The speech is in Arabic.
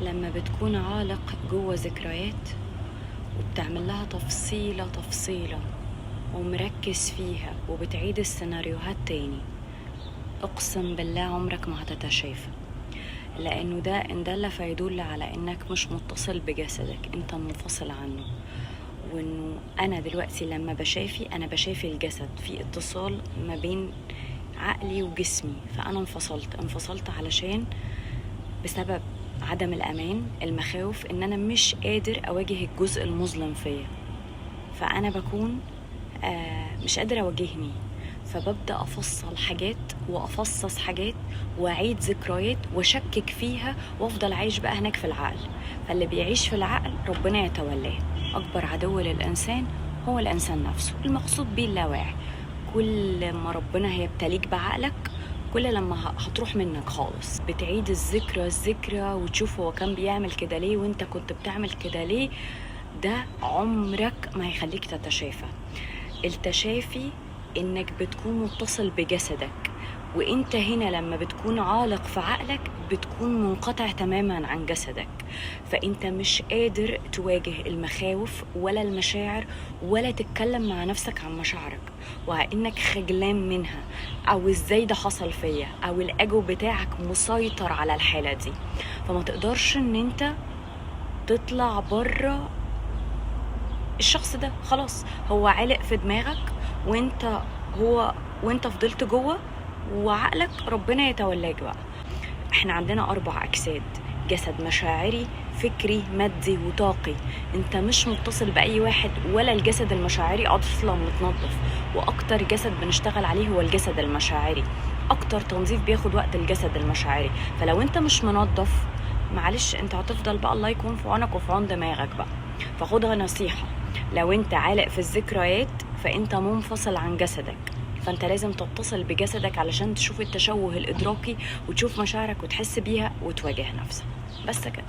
لما بتكون عالق جوه ذكريات وبتعمل لها تفصيلة تفصيلة ومركز فيها وبتعيد السيناريوهات تاني، اقسم بالله عمرك ما هتتشافى. لانه ده ان دل فيدل على انك مش متصل بجسدك، انت منفصل عنه. وانه انا دلوقتي لما بشافي انا بشافي الجسد، في اتصال ما بين عقلي وجسمي، فانا انفصلت علشان بسبب عدم الامان، المخاوف، ان انا مش قادر اواجه الجزء المظلم فيا، فانا بكون مش قادر اواجهني، فببدأ افصل حاجات وافصص حاجات واعيد ذكريات واشكك فيها وافضل عايش بقى هناك في العقل. فاللي بيعيش في العقل ربنا يتولاه. اكبر عدو للانسان هو الانسان نفسه، المقصود بيه اللاواعي. كل ما ربنا هيبتليك بعقلك كل لما هتروح منك خالص، بتعيد الذكرى وتشوف هو كان بيعمل كده ليه وانت كنت بتعمل كده ليه. ده عمرك ما هيخليك تتشافى. التشافي انك بتكون متصل بجسدك، وانت هنا لما بتكون عالق في عقلك بتكون منقطع تماما عن جسدك، فانت مش قادر تواجه المخاوف ولا المشاعر ولا تتكلم مع نفسك عن مشاعرك وانك خجلان منها، او ازاي ده حصل فيا، او الاجو بتاعك مسيطر على الحالة دي. فما تقدرش ان انت تطلع بره الشخص ده، خلاص هو علق في دماغك وانت فضلت جوه، وعقلك ربنا يتولاك بقى. احنا عندنا 4 اجساد: جسد مشاعري، فكري، مادي، وطاقي. انت مش متصل باي واحد، ولا الجسد المشاعري اصلا متنظف، واكتر جسد بنشتغل عليه هو الجسد المشاعري. اكتر تنظيف بياخد وقت الجسد المشاعري. فلو انت مش منظف معلش انت هتفضل بقى الله يكون في عونك وفي عون دماغك بقى. فخدها نصيحة، لو انت عالق في الذكريات فانت منفصل عن جسدك، فانت لازم تتصل بجسدك علشان تشوف التشوه الادراكي وتشوف مشاعرك وتحس بيها وتواجه نفسك. بس كده.